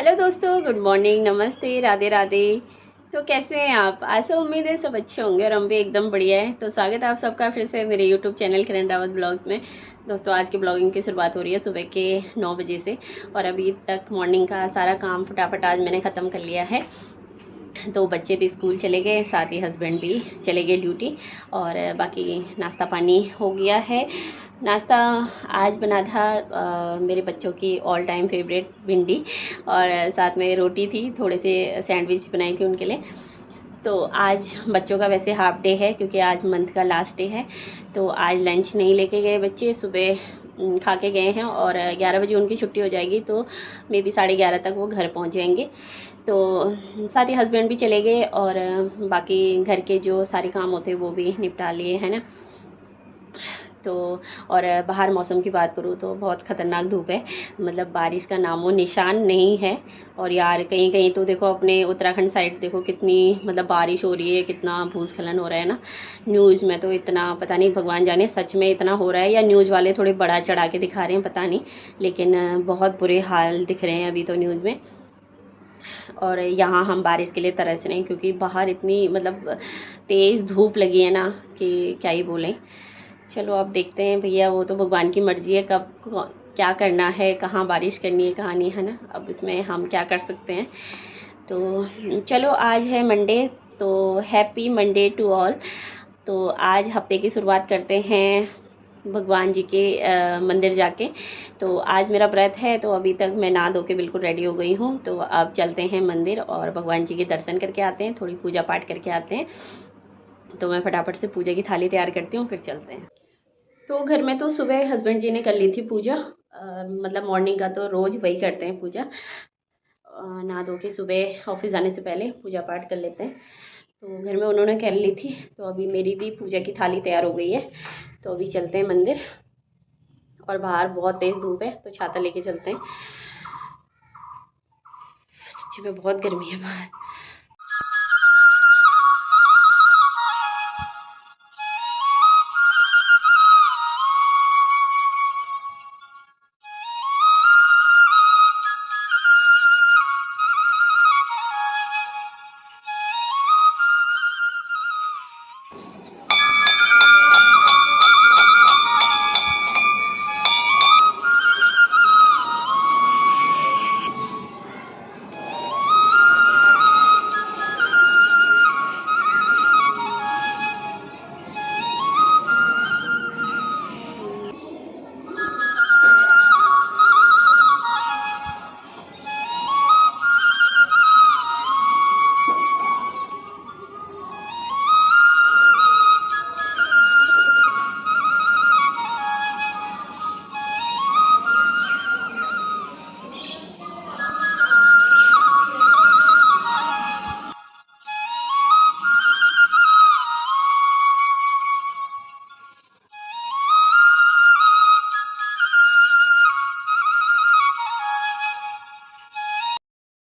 Hello दोस्तों, good morning, नमस्ते, राधे राधे। तो कैसे हैं आप? आज से उम्मीद है सब अच्छे होंगे और हम भी एकदम बढ़िया है। तो स्वागत है आप सबका फिर से मेरे यूट्यूब चैनल किरण रावत ब्लॉग्स में। दोस्तों, आज की ब्लॉगिंग की शुरुआत हो रही है सुबह के 9 बजे से और अभी तक मॉर्निंग का सारा काम फटाफट आज मैंने ख़त्म कर लिया है। तो बच्चे भी स्कूल चले गए, साथ ही हस्बैंड भी चले गए ड्यूटी और बाकी नाश्ता पानी हो गया है। नाश्ता आज बना था मेरे बच्चों की ऑल टाइम फेवरेट भिंडी और साथ में रोटी थी, थोड़े से सैंडविच बनाई थी उनके लिए। तो आज बच्चों का वैसे हाफ डे है क्योंकि आज मंथ का लास्ट डे है। तो आज लंच नहीं लेके गए बच्चे, सुबह खा के गए हैं और 11 बजे उनकी छुट्टी हो जाएगी तो मे बी 11:30 तक वो घर पहुंच जाएंगे। तो साथ ही हस्बैंड भी चले गए और बाकी घर के जो सारे काम होते हैं वो भी निपटा लिए, है ना। तो और बाहर मौसम की बात करूँ तो बहुत ख़तरनाक धूप है, मतलब बारिश का नामो निशान नहीं है। और यार कहीं कहीं तो देखो अपने उत्तराखंड साइड देखो कितनी मतलब बारिश हो रही है, कितना भूस्खलन हो रहा है ना। न्यूज़ में तो इतना पता नहीं, भगवान जाने सच में इतना हो रहा है या न्यूज़ वाले थोड़े बड़ा चढ़ा के दिखा रहे हैं, पता नहीं। लेकिन बहुत बुरे हाल दिख रहे हैं अभी तो न्यूज़ में। और यहाँ हम बारिश के लिए तरस रहे हैं क्योंकि बाहर इतनी मतलब तेज़ धूप लगी है ना कि क्या ही बोलें। चलो अब देखते हैं भैया, वो तो भगवान की मर्ज़ी है कब क्या करना है, कहाँ बारिश करनी है कहाँ नहीं, है ना। अब इसमें हम क्या कर सकते हैं। तो चलो आज है मंडे, तो हैप्पी मंडे टू ऑल। तो आज हफ्ते की शुरुआत करते हैं भगवान जी के मंदिर जाके। तो आज मेरा व्रत है तो अभी तक मैं नहा धो के बिल्कुल रेडी हो गई हूँ। तो अब चलते हैं मंदिर और भगवान जी के दर्शन करके आते हैं, थोड़ी पूजा पाठ करके आते हैं। तो मैं फटाफट से पूजा की थाली तैयार करती हूँ, फिर चलते हैं। तो घर में तो सुबह हस्बैंड जी ने कर ली थी पूजा, मतलब मॉर्निंग का तो रोज़ वही करते हैं पूजा। नहा धो के सुबह ऑफिस जाने से पहले पूजा पाठ कर लेते हैं। तो घर में उन्होंने कर ली थी, तो अभी मेरी भी पूजा की थाली तैयार हो गई है। तो अभी चलते हैं मंदिर और बाहर बहुत तेज़ धूप है तो छाता लेके चलते हैं। सच्ची में बहुत गर्मी है बाहर।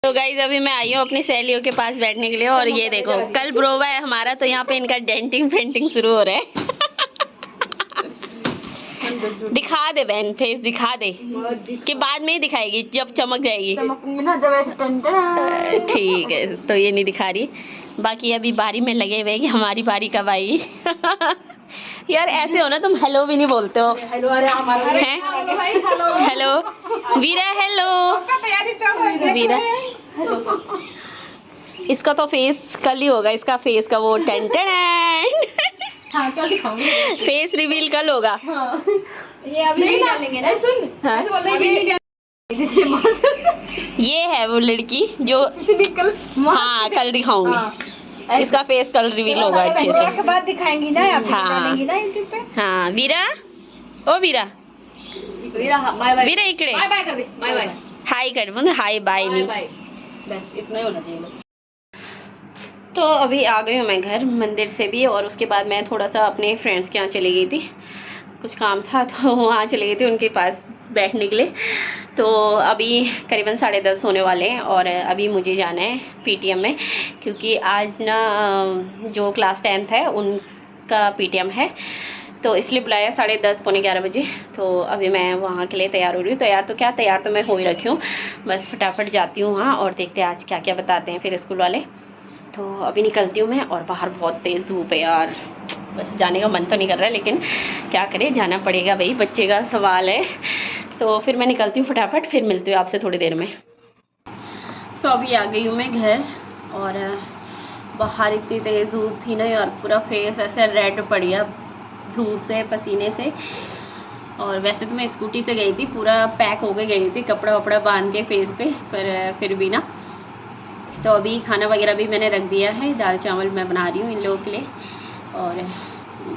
तो गाइज अभी मैं आई हूँ अपनी सहेलियों के पास बैठने के लिए और ये देखो कल ब्रोवा है हमारा, तो यहाँ पे इनका डेंटिंग पेंटिंग शुरू हो रहा है। दिखा दे बहन, फेस दिखा दे कि बाद में ही दिखाएगी जब चमक जाएगी ना, जब ठीक है। तो ये नहीं दिखा रही, बाकी अभी बारी में लगे हुए कि हमारी बारी कब आएगी। यार ऐसे हो ना, तुम हेलो भी नहीं बोलते हो। हेलो वीरा, हेलो वीरा। इसका तो फेस कल ही होगा, इसका फेस का वो हाँ, कल दिखाऊंगी। फेस रिवील कल होगा। हाँ। ये अभी नहीं डालेंगे ना, सुन। हाँ? ये है वो लड़की जो कल, हाँ कल दिखाऊंगी। हाँ। इसका फेस कल रिवील होगा अच्छे से, के बाद दिखाएंगी ना। हाँ हाँ वीरा, ओ वीरा, वीरा इकड़े बाय बाय कर दे, बाय बाय हाय कर दे, हाय बाय नहीं, बस इतना ही होना चाहिए बस। तो अभी आ गई हूँ मैं घर मंदिर से भी, और उसके बाद मैं थोड़ा सा अपने फ्रेंड्स के यहाँ चली गई थी, कुछ काम था तो वहाँ चली गई थी उनके पास बैठने के लिए। तो अभी करीबन 10:30 होने वाले हैं और अभी मुझे जाना है पीटीएम में, क्योंकि आज ना जो क्लास 10th है उनका पीटीएम है। तो इसलिए बुलाया 10:30 पौने 11 बजे। तो अभी मैं वहाँ के लिए तैयार हो रही हूँ। तैयार तो क्या, तैयार तो मैं हो ही रखी हूँ, बस फटाफट जाती हूँ वहाँ और देखते हैं आज क्या क्या बताते हैं फिर स्कूल वाले। तो अभी निकलती हूँ मैं, और बाहर बहुत तेज़ धूप है यार, बस जाने का मन तो नहीं कर रहा है, लेकिन क्या करें, जाना पड़ेगा भाई, बच्चे का सवाल है। तो फिर मैं निकलती हूँ फटाफट, फिर मिलती हूँ आपसे थोड़ी देर में। तो अभी आ गई हूँ मैं घर, और बाहर इतनी तेज़ धूप थी ना यार, पूरा फेस ऐसे रेड पड़ गया धूप से, पसीने से। और वैसे तो मैं स्कूटी से गई थी, पूरा पैक होके गई थी, कपड़ा वपड़ा बांध के फेस पे, पर फिर भी ना। तो अभी खाना वगैरह भी मैंने रख दिया है, दाल चावल मैं बना रही हूँ इन लोगों के लिए। और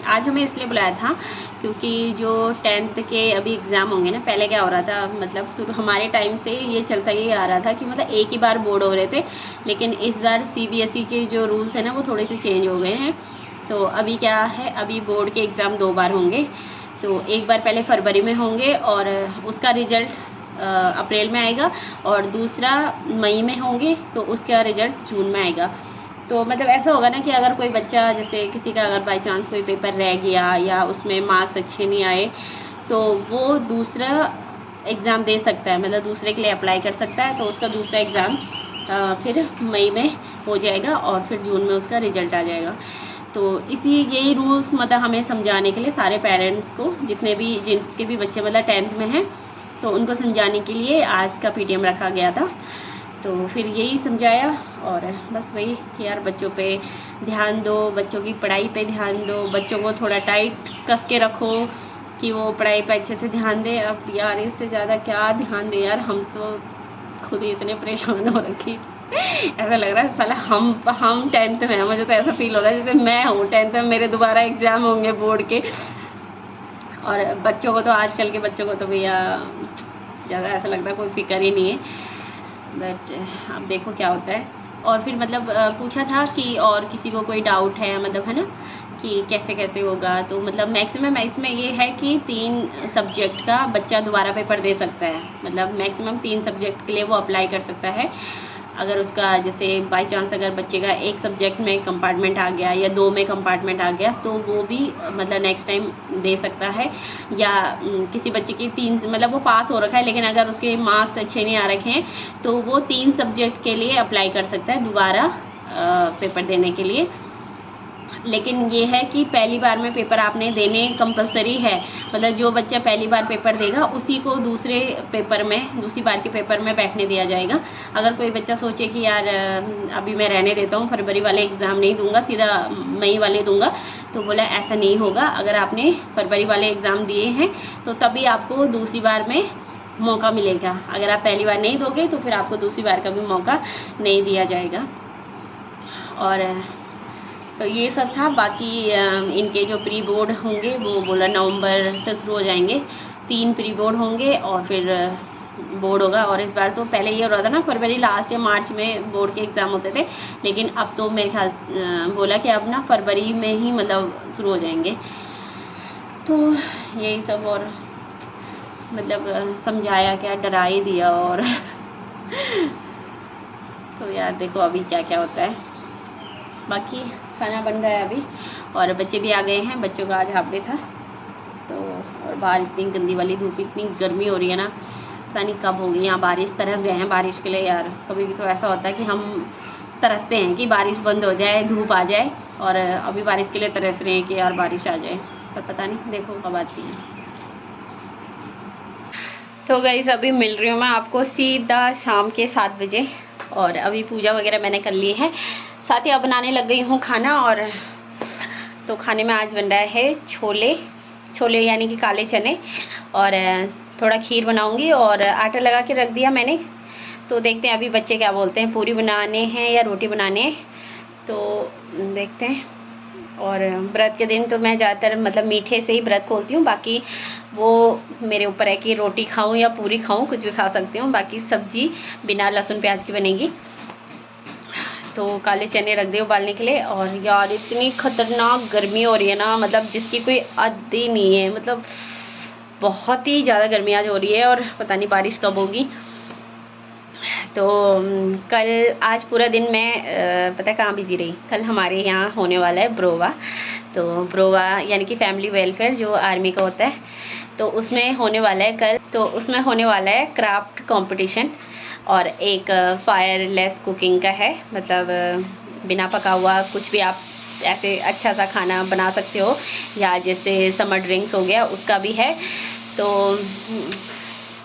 आज हमें इसलिए बुलाया था क्योंकि जो 10th के अभी एग्ज़ाम होंगे ना, पहले क्या हो रहा था, मतलब हमारे टाइम से ये चलता ही आ रहा था कि मतलब एक ही बार बोर्ड हो रहे थे, लेकिन इस बार CBSE के जो रूल्स हैं ना वो थोड़े से चेंज हो गए हैं। तो अभी क्या है, अभी बोर्ड के एग्ज़ाम 2 बार होंगे। तो एक बार पहले फरवरी में होंगे और उसका रिज़ल्ट अप्रैल में आएगा, और दूसरा मई में होंगे तो उसका रिज़ल्ट जून में आएगा। तो मतलब ऐसा होगा ना कि अगर कोई बच्चा, जैसे किसी का अगर बाई चांस कोई पेपर रह गया या उसमें मार्क्स अच्छे नहीं आए, तो वो दूसरा एग्ज़ाम दे सकता है, मतलब दूसरे के लिए अप्लाई कर सकता है। तो उसका दूसरा एग्ज़ाम फिर मई में हो जाएगा और फिर जून में उसका रिज़ल्ट आ जाएगा। तो यही रूल्स मतलब हमें समझाने के लिए सारे पेरेंट्स को, जिसके भी बच्चे मतलब 10th में हैं, तो उनको समझाने के लिए आज का PTM रखा गया था। तो फिर यही समझाया, और बस वही कि यार बच्चों पे ध्यान दो, बच्चों की पढ़ाई पे ध्यान दो, बच्चों को थोड़ा टाइट कस के रखो कि वो पढ़ाई पे अच्छे से ध्यान दे। अब यार इससे ज़्यादा क्या ध्यान दे यार, हम तो खुद ही इतने परेशान हो रखी। ऐसा लग रहा है साला हम 10th में हैं, मुझे तो ऐसा फील हो रहा है जैसे मैं हूँ 10th में, मेरे दोबारा एग्ज़ाम होंगे बोर्ड के। और बच्चों को तो, आजकल के बच्चों को तो भैया ज़्यादा ऐसा लगता है कोई फिक्र ही नहीं है, बट अब देखो क्या होता है। और फिर मतलब पूछा था कि और किसी को कोई डाउट है, मतलब है ना, कि कैसे कैसे होगा। तो मतलब मैक्सिमम इसमें ये है कि 3 सब्जेक्ट का बच्चा दोबारा पेपर दे सकता है, मतलब मैक्सिमम 3 सब्जेक्ट के लिए वो अप्लाई कर सकता है। अगर उसका जैसे बाई चांस अगर बच्चे का एक सब्जेक्ट में कंपार्टमेंट आ गया या 2 में कंपार्टमेंट आ गया, तो वो भी मतलब नेक्स्ट टाइम दे सकता है। या किसी बच्चे की 3, मतलब वो पास हो रखा है लेकिन अगर उसके मार्क्स अच्छे नहीं आ रखे हैं, तो वो 3 सब्जेक्ट के लिए अप्लाई कर सकता है दोबारा पेपर देने के लिए। लेकिन ये है कि पहली बार में पेपर आपने देने कंपलसरी है, मतलब जो बच्चा पहली बार पेपर देगा उसी को दूसरी बार के पेपर में बैठने दिया जाएगा। अगर कोई बच्चा सोचे कि यार अभी मैं रहने देता हूँ, फरवरी वाले एग्ज़ाम नहीं दूंगा, सीधा मई वाले दूंगा, तो बोला ऐसा नहीं होगा। अगर आपने फरवरी वाले एग्ज़ाम दिए हैं तो तभी आपको दूसरी बार में मौका मिलेगा। अगर आप पहली बार नहीं दोगे तो फिर आपको दूसरी बार का भी मौका नहीं दिया जाएगा। और तो ये सब था। बाकी इनके जो प्री बोर्ड होंगे वो बोला नवंबर से शुरू हो जाएंगे, 3 प्री बोर्ड होंगे और फिर बोर्ड होगा। और इस बार तो पहले ये हो रहा था ना, फरवरी लास्ट या मार्च में बोर्ड के एग्ज़ाम होते थे, लेकिन अब तो मेरे ख्याल बोला कि अब ना फरवरी में ही मतलब शुरू हो जाएंगे। तो यही सब, और मतलब समझाया क्या, डरा ही दिया। और तो यार देखो अभी क्या क्या होता है। बाकी खाना बन रहा है अभी, और बच्चे भी आ गए हैं, बच्चों का आज हाफ डे था। तो और बाहर इतनी गंदी वाली धूप, इतनी गर्मी हो रही है ना, पता नहीं कब होगी। यहाँ बारिश, तरस गए हैं बारिश के लिए यार। कभी तो ऐसा होता है कि हम तरसते हैं कि बारिश बंद हो जाए, धूप आ जाए, और अभी बारिश के लिए तरस रहे हैं कि यार बारिश आ जाए, पर पता नहीं देखो कब आती है। तो गाइस अभी मिल रही हूँ मैं आपको सीधा शाम के 7 बजे, और अभी पूजा वगैरह मैंने कर ली है, साथ ही अब बनाने लग गई हूँ खाना। और तो खाने में आज बन रहा है छोले यानी कि काले चने, और थोड़ा खीर बनाऊँगी, और आटा लगा के रख दिया मैंने। तो देखते हैं अभी बच्चे क्या बोलते हैं, पूरी बनाने हैं या रोटी बनाने हैं, तो देखते हैं। और व्रत के दिन तो मैं ज़्यादातर मतलब मीठे से ही व्रत खोलती हूँ, बाकी वो मेरे ऊपर है कि रोटी खाऊं या पूरी खाऊं, कुछ भी खा सकती हूँ। बाकी सब्जी बिना लहसुन प्याज की बनेगी। तो काले चने रख दे उबालने के लिए। और यार इतनी ख़तरनाक गर्मी हो रही है ना, मतलब जिसकी कोई हद ही नहीं है, मतलब बहुत ही ज़्यादा गर्मी आज हो रही है, और पता नहीं बारिश कब होगी। तो आज पूरा दिन मैं पता है कहाँ बिजी रही। कल हमारे यहाँ होने वाला है ब्रोवा, तो ब्रोवा यानी कि फैमिली वेलफेयर जो आर्मी का होता है, तो उसमें होने वाला है कल, तो उसमें होने वाला है क्राफ्ट कंपटीशन और एक फायरलेस कुकिंग का है, मतलब बिना पका हुआ कुछ भी आप ऐसे अच्छा सा खाना बना सकते हो, या जैसे समर ड्रिंक्स हो गया उसका भी है। तो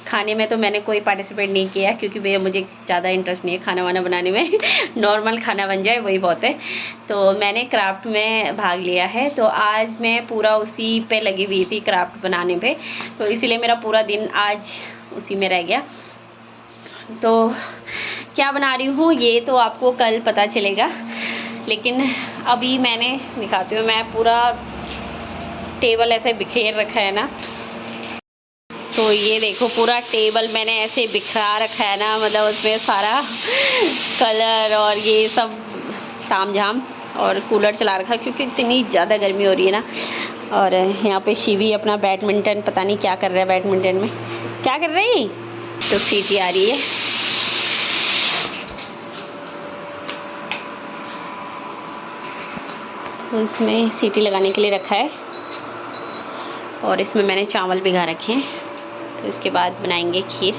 खाने में तो मैंने कोई पार्टिसिपेट नहीं किया क्योंकि भैया मुझे ज़्यादा इंटरेस्ट नहीं है खाना वाना बनाने में नॉर्मल खाना बन जाए वही बहुत है। तो मैंने क्राफ्ट में भाग लिया है, तो आज मैं पूरा उसी पे लगी हुई थी क्राफ्ट बनाने पे, तो इसीलिए मेरा पूरा दिन आज उसी में रह गया। तो क्या बना रही हूँ ये तो आपको कल पता चलेगा, लेकिन अभी मैंने दिखाती हूँ। मैं पूरा टेबल ऐसे बिखेर रखा है ना, तो ये देखो पूरा टेबल मैंने ऐसे बिखरा रखा है ना, मतलब उसमें सारा कलर और ये सब ताम झाम, और कूलर चला रखा क्योंकि इतनी ज़्यादा गर्मी हो रही है ना। और यहाँ पे शिवी अपना बैडमिंटन पता नहीं क्या कर रहा है, बैडमिंटन में क्या कर रही, तो सीटी आ रही है। तो इसमें सीटी लगाने के लिए रखा है, और इसमें मैंने चावल भिगा रखे हैं, तो इसके बाद बनाएंगे खीर।